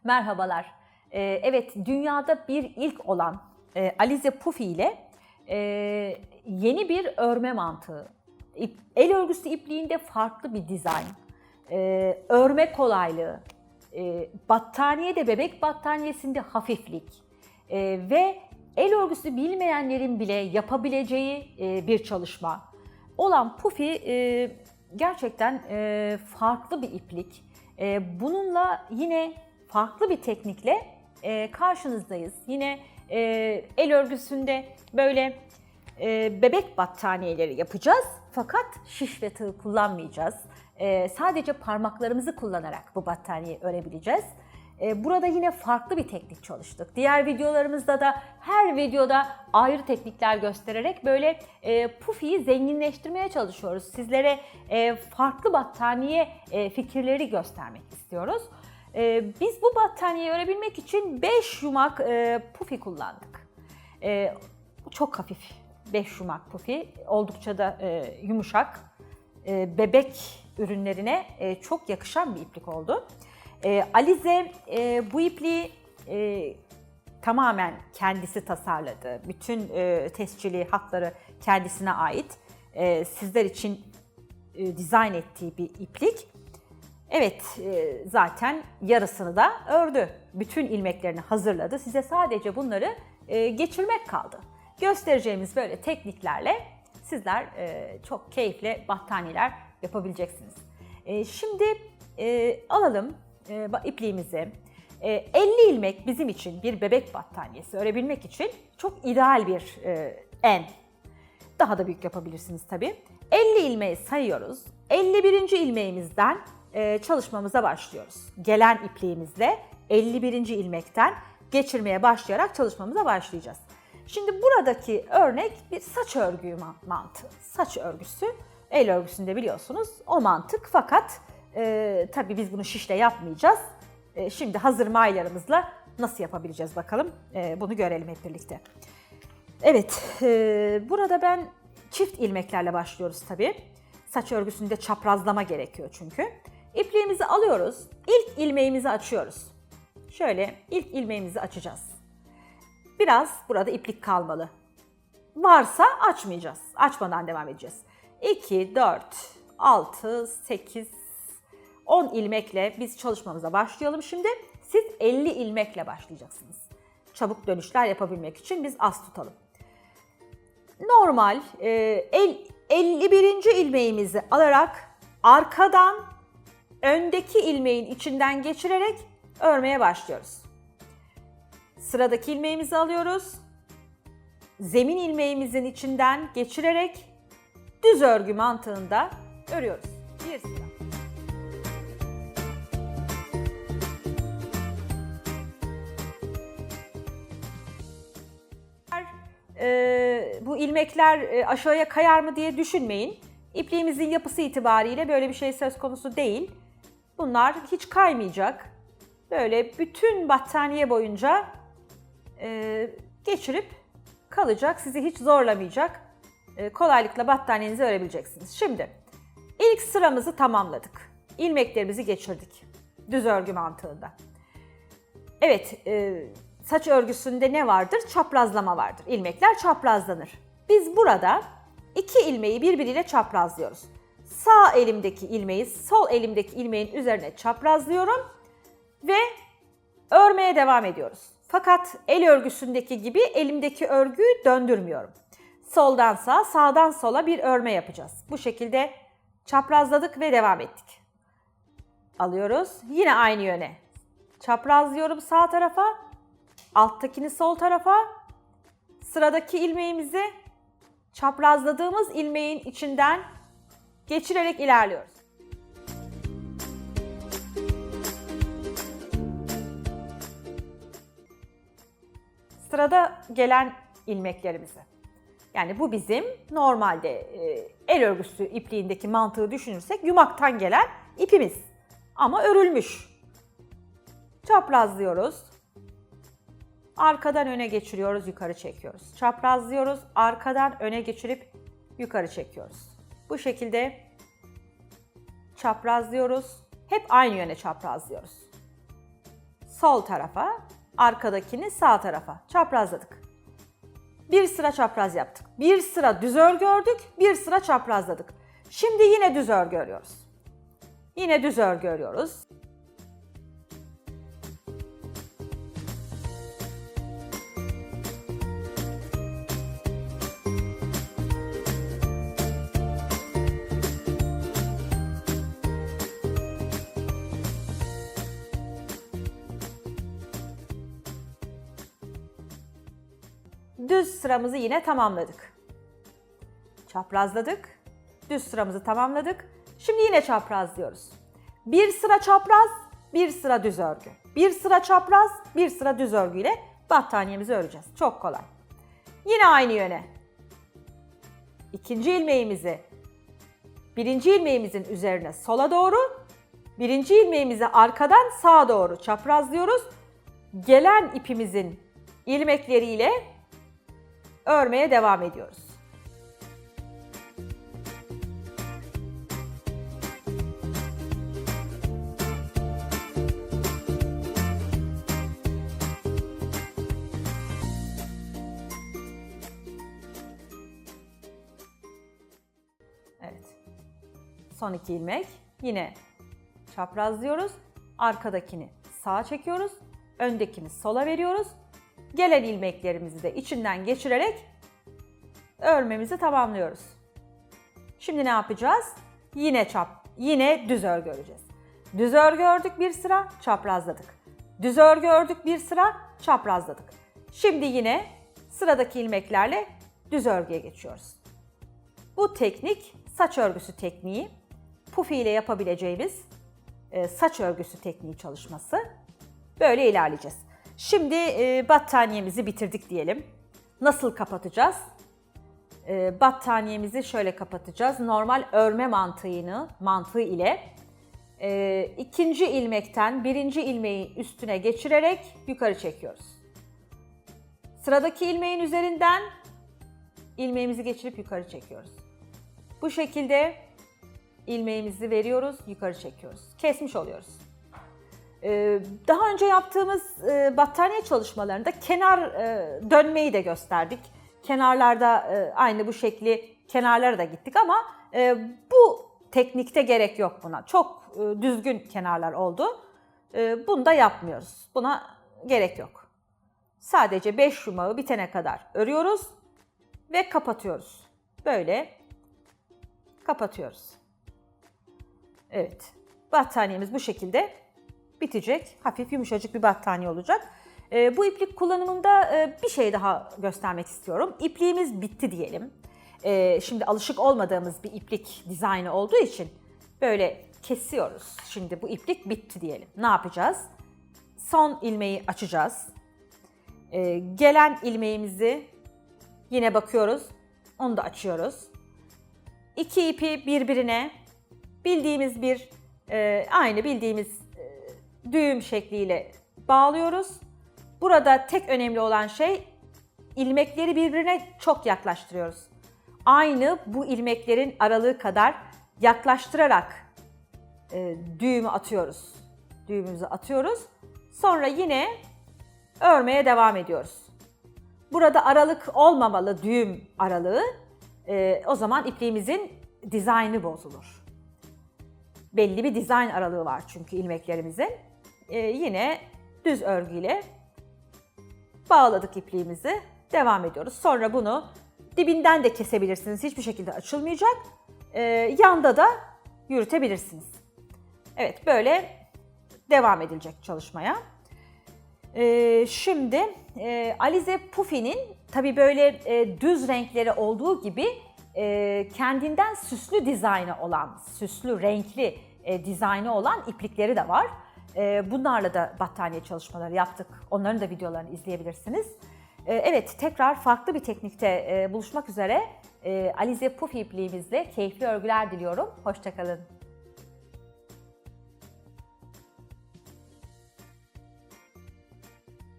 Merhabalar. Evet, dünyada bir ilk olan Alize Pufi ile yeni bir örme mantığı. El örgüsü ipliğinde farklı bir dizayn, örme kolaylığı, battaniyede, bebek battaniyesinde hafiflik ve el örgüsü bilmeyenlerin bile yapabileceği bir çalışma olan Pufi gerçekten farklı bir iplik. Bununla yine farklı bir teknikle karşınızdayız. Yine el örgüsünde böyle bebek battaniyeleri yapacağız fakat şiş ve tığ kullanmayacağız. Sadece parmaklarımızı kullanarak bu battaniyeyi örebileceğiz. Burada yine farklı bir teknik çalıştık. Diğer videolarımızda da her videoda ayrı teknikler göstererek böyle Pufi'yi zenginleştirmeye çalışıyoruz. Sizlere farklı battaniye fikirleri göstermek istiyoruz. Biz bu battaniyeyi örebilmek için 5 yumak Pufi kullandık. Çok hafif 5 yumak Pufi, oldukça da yumuşak, bebek ürünlerine çok yakışan bir iplik oldu. Alize bu ipliği tamamen kendisi tasarladı. Bütün tescili hakları kendisine ait. Sizler için dizayn ettiği bir iplik. Evet, zaten yarısını da ördü. Bütün ilmeklerini hazırladı. Size sadece bunları geçirmek kaldı. Göstereceğimiz böyle tekniklerle sizler çok keyifli battaniyeler yapabileceksiniz. Şimdi alalım ipliğimizi. 50 ilmek bizim için bir bebek battaniyesi örebilmek için çok ideal bir en. Daha da büyük yapabilirsiniz tabii. 50 ilmeği sayıyoruz. 51. ilmeğimizden çalışmamıza başlıyoruz. Gelen ipliğimizle 51. ilmekten geçirmeye başlayarak çalışmamıza başlayacağız. Şimdi buradaki örnek bir saç örgü mantığı. Saç örgüsü, el örgüsünde biliyorsunuz o mantık fakat tabii biz bunu şişle yapmayacağız. Şimdi hazır maylarımızla nasıl yapabileceğiz bakalım. Bunu görelim hep birlikte. Evet, burada ben çift ilmeklerle başlıyoruz tabii. Saç örgüsünde çaprazlama gerekiyor çünkü. İpliğimizi alıyoruz, ilk ilmeğimizi açıyoruz. Şöyle ilk ilmeğimizi açacağız. Biraz burada iplik kalmalı. Varsa açmayacağız. Açmadan devam edeceğiz. 2, 4, 6, 8, 10 ilmekle biz çalışmamıza başlayalım şimdi. Siz 50 ilmekle başlayacaksınız. Çabuk dönüşler yapabilmek için biz az tutalım. Normal 51. ilmeğimizi alarak arkadan öndeki ilmeğin içinden geçirerek örmeye başlıyoruz. Sıradaki ilmeğimizi alıyoruz. Zemin ilmeğimizin içinden geçirerek düz örgü mantığında örüyoruz. Bir sıra. Bu ilmekler aşağıya kayar mı diye düşünmeyin. İpliğimizin yapısı itibariyle böyle bir şey söz konusu değil. Bunlar hiç kaymayacak. Böyle bütün battaniye boyunca geçirip kalacak. Sizi hiç zorlamayacak. Kolaylıkla battaniyenizi örebileceksiniz. Şimdi ilk sıramızı tamamladık. İlmeklerimizi geçirdik. Düz örgü mantığında. Evet, saç örgüsünde ne vardır? Çaprazlama vardır. İlmekler çaprazlanır. Biz burada iki ilmeği birbiriyle çaprazlıyoruz. Sağ elimdeki ilmeği sol elimdeki ilmeğin üzerine çaprazlıyorum ve örmeye devam ediyoruz. Fakat el örgüsündeki gibi elimdeki örgüyü döndürmüyorum. Soldan sağa, sağdan sola bir örme yapacağız. Bu şekilde çaprazladık ve devam ettik. Alıyoruz. Yine aynı yöne. Çaprazlıyorum sağ tarafa, alttakini sol tarafa. Sıradaki ilmeğimizi çaprazladığımız ilmeğin içinden geçirerek ilerliyoruz. Sırada gelen ilmeklerimizi. Yani bu bizim normalde el örgüsü ipliğindeki mantığı düşünürsek yumaktan gelen ipimiz. Ama örülmüş. Çaprazlıyoruz. Arkadan öne geçiriyoruz, yukarı çekiyoruz. Çaprazlıyoruz, arkadan öne geçirip yukarı çekiyoruz. Bu şekilde çaprazlıyoruz. Hep aynı yöne çaprazlıyoruz. sol tarafa, arkadakini sağ tarafa çaprazladık. Bir sıra çapraz yaptık. Bir sıra düz örgü ördük, bir sıra çaprazladık. Şimdi yine düz örgü örüyoruz. Yine düz örgü örüyoruz. Düz sıramızı yine tamamladık. Çaprazladık. Düz sıramızı tamamladık. Şimdi yine çaprazlıyoruz. Bir sıra çapraz, bir sıra düz örgü. Bir sıra çapraz, bir sıra düz örgüyle battaniyemizi öreceğiz. Çok kolay. Yine aynı yöne. İkinci ilmeğimizi birinci ilmeğimizin üzerine sola doğru, birinci ilmeğimizi arkadan sağa doğru çaprazlıyoruz. Gelen ipimizin ilmekleriyle örmeye devam ediyoruz. Evet. Son 2 ilmek. Yine çaprazlıyoruz. Arkadakini sağa çekiyoruz. Öndekini sola veriyoruz. Gelen ilmeklerimizi de içinden geçirerek örmemizi tamamlıyoruz. Şimdi ne yapacağız? Yine düz örgü öreceğiz. Düz örgü ördük bir sıra, çaprazladık. Düz örgü ördük bir sıra, çaprazladık. Şimdi yine sıradaki ilmeklerle düz örgüye geçiyoruz. Bu teknik saç örgüsü tekniği. Pufi ile yapabileceğimiz saç örgüsü tekniği çalışması. Böyle ilerleyeceğiz. Şimdi battaniyemizi bitirdik diyelim. Nasıl kapatacağız? Battaniyemizi şöyle kapatacağız. Normal örme mantığı ile ikinci ilmekten birinci ilmeği üstüne geçirerek yukarı çekiyoruz. Sıradaki ilmeğin üzerinden ilmeğimizi geçirip yukarı çekiyoruz. Bu şekilde ilmeğimizi veriyoruz, yukarı çekiyoruz. Kesmiş oluyoruz. Daha önce yaptığımız battaniye çalışmalarında kenar dönmeyi de gösterdik. Kenarlarda aynı bu şekli kenarlara da gittik ama bu teknikte gerek yok buna. Çok düzgün kenarlar oldu. Bunu da yapmıyoruz. Buna gerek yok. Sadece 5 yumağı bitene kadar örüyoruz ve kapatıyoruz. Böyle kapatıyoruz. Evet. Battaniyemiz bu şekilde bitecek. Hafif yumuşacık bir battaniye olacak. Bu iplik kullanımında bir şey daha göstermek istiyorum. İpliğimiz bitti diyelim. Şimdi alışık olmadığımız bir iplik dizaynı olduğu için böyle kesiyoruz. Şimdi bu iplik bitti diyelim. Ne yapacağız? Son ilmeği açacağız. Gelen ilmeğimizi yine bakıyoruz. Onu da açıyoruz. İki ipi birbirine aynı bildiğimiz düğüm şekliyle bağlıyoruz. Burada tek önemli olan şey ilmekleri birbirine çok yaklaştırıyoruz. Aynı bu ilmeklerin aralığı kadar yaklaştırarak düğümü atıyoruz. Düğümümüzü atıyoruz. Sonra yine örmeye devam ediyoruz. Burada aralık olmamalı, düğüm aralığı. O zaman ipliğimizin dizaynı bozulur. Belli bir dizayn aralığı var çünkü ilmeklerimizin. Yine düz örgüyle bağladık ipliğimizi. Devam ediyoruz. Sonra bunu dibinden de kesebilirsiniz. Hiçbir şekilde açılmayacak. Yanda da yürütebilirsiniz. Evet, böyle devam edilecek çalışmaya. Şimdi Alize Pufi'nin tabii böyle düz renkleri olduğu gibi kendinden süslü dizaynı olan, süslü renkli dizaynı olan iplikleri de var. Bunlarla da battaniye çalışmaları yaptık. Onların da videolarını izleyebilirsiniz. Evet, tekrar farklı bir teknikte buluşmak üzere. Alize Pufi ipliğimizle keyifli örgüler diliyorum. Hoşça kalın.